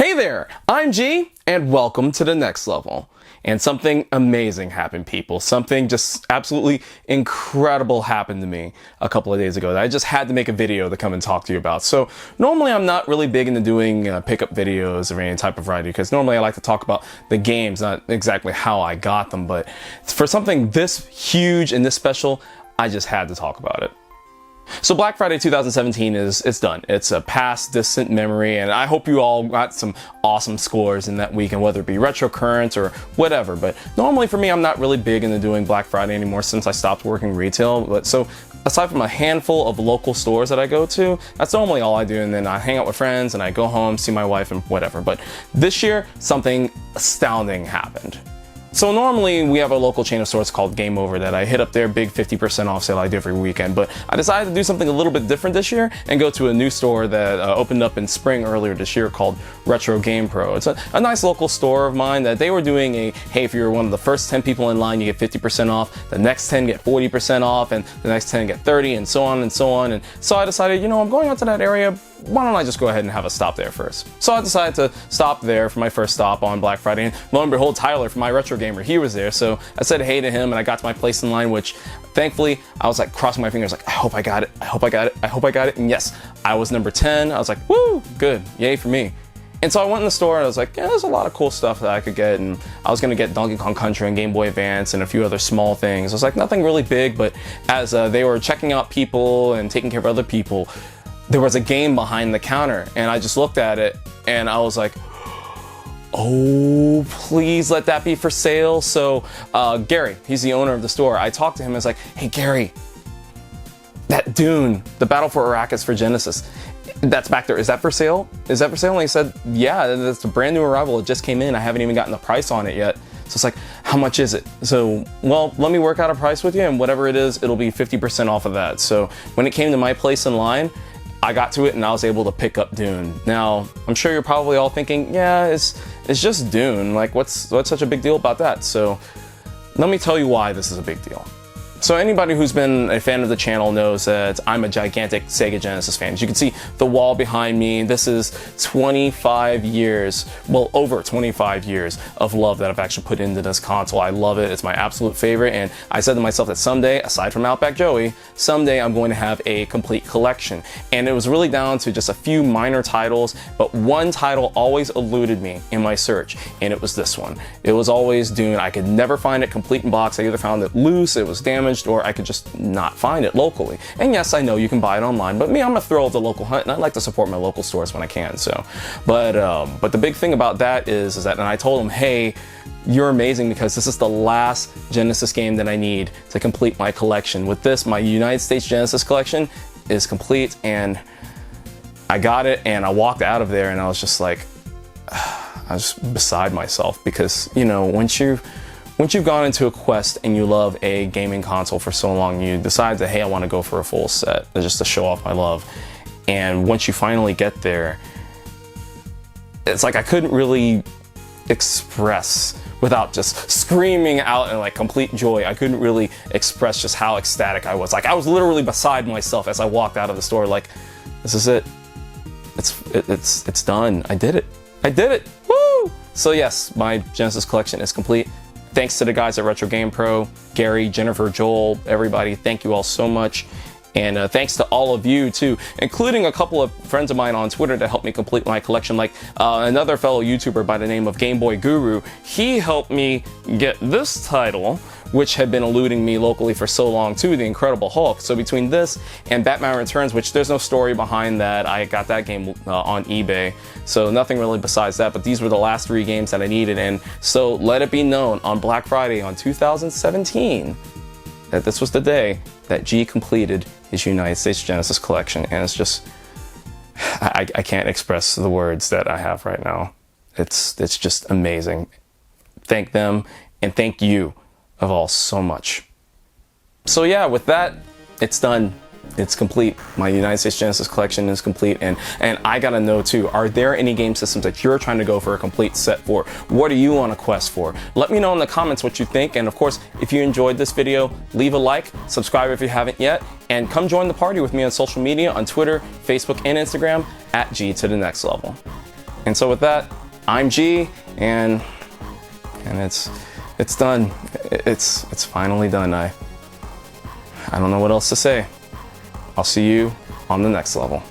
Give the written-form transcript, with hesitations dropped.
Hey there, I'm G, and welcome to the next level. And something amazing happened, people. Something just absolutely incredible happened to me a couple of days ago that I just had to make a video to come and talk to you about. So normally I'm not really big into doing pickup videos or any type of variety, because normally I like to talk about the games, not exactly how I got them. But for something this huge and this special, I just had to talk about it. So Black Friday 2017 it's done. It's a past distant memory, and I hope you all got some awesome scores in that weekend, whether it be retro current or whatever. But normally for me, I'm not really big into doing Black Friday anymore since I stopped working retail. But so aside from a handful of local stores that I go to, that's normally all I do, and then I hang out with friends and I go home, see my wife and whatever. But this year, something astounding happened. So normally we have a local chain of stores called Game Over that I hit up their big 50% off sale I do every weekend, but I decided to do something a little bit different this year and go to a new store that opened up in spring earlier this year called Retro Game Pro. It's a nice local store of mine that they were doing a, hey, if you're one of the first 10 people in line, you get 50% off, the next 10 get 40% off, and the next 10 get 30, and so on and so on. And so I decided, you know, I'm going out to that area, why don't I just go ahead and have a stop there first? So I decided to stop there for my first stop on Black Friday, and lo and behold, Tyler from my Retro Gamer, he was there. So I said hey to him, and I got to my place in line, which thankfully I was like crossing my fingers like, I hope I got it, I hope I got it, I hope I got it. And yes, I was number 10. I was like, woo, good, yay for me. And so I went in the store and I was like, yeah, there's a lot of cool stuff that I could get. And I was gonna get Donkey Kong Country and Game Boy Advance and a few other small things. I was like, nothing really big, but as they were checking out people and taking care of other people, there was a game behind the counter, and I just looked at it and I was like, oh, please let that be for sale. So Gary, he's the owner of the store, I talked to him and I was like, hey Gary, that Dune, the Battle for Arrakis for Genesis, that's back there, is that for sale? Is that for sale? And he said, yeah, that's a brand new arrival, it just came in, I haven't even gotten the price on it yet. So it's like, how much is it? So, well, let me work out a price with you, and whatever it is, it'll be 50% off of that. So when it came to my place in line, I got to it and I was able to pick up Dune. Now, I'm sure you're probably all thinking, yeah, it's just Dune. Like, what's such a big deal about that? So let me tell you why this is a big deal. So anybody who's been a fan of the channel knows that I'm a gigantic Sega Genesis fan. As you can see the wall behind me, this is 25 years, well, over 25 years of love that I've actually put into this console. I love it, it's my absolute favorite, and I said to myself that someday, aside from Outback Joey, someday I'm going to have a complete collection. And it was really down to just a few minor titles, but one title always eluded me in my search, and it was this one. It was always Dune. I could never find it complete in box. I either found it loose, it was damaged, or I could just not find it locally. And yes, I know you can buy it online, but me, I'm a thrill of the local hunt, and I like to support my local stores when I can. So, but the big thing about that is that, and I told him, hey, you're amazing because this is the last Genesis game that I need to complete my collection. With this, my United States Genesis collection is complete, and I got it, and I walked out of there, and I was just like, I was beside myself, because, you know, once you've gone into a quest and you love a gaming console for so long, you decide that, hey, I want to go for a full set just to show off my love. And once you finally get there, it's like I couldn't really express without just screaming out in like complete joy. I couldn't really express just how ecstatic I was. Like, I was literally beside myself as I walked out of the store, like, this is it. It's done. I did it. I did it. Woo! So yes, my Genesis collection is complete. Thanks to the guys at Retro Game Pro, Gary, Jennifer, Joel, everybody, thank you all so much. And thanks to all of you too, including a couple of friends of mine on Twitter that helped me complete my collection, like another fellow YouTuber by the name of Game Boy Guru. He helped me get this title, which had been eluding me locally for so long too, The Incredible Hulk. So between this and Batman Returns, which there's no story behind that, I got that game on eBay, so nothing really besides that, but these were the last 3 games that I needed. And so let it be known on Black Friday on 2017 that this was the day that G completed his United States Genesis collection, and it's just, I can't express the words that I have right now. It's just amazing. Thank them, and thank you of all so much. So yeah, with that, it's done. It's complete. My United States Genesis collection is complete, and I gotta know too, are there any game systems that you're trying to go for a complete set for? What are you on a quest for? Let me know in the comments what you think, and of course, if you enjoyed this video, leave a like, subscribe if you haven't yet, and come join the party with me on social media on Twitter, Facebook, and Instagram at G to the Next Level. And so with that, I'm G, and it's done. It's finally done. I don't know what else to say. I'll see you on the next level.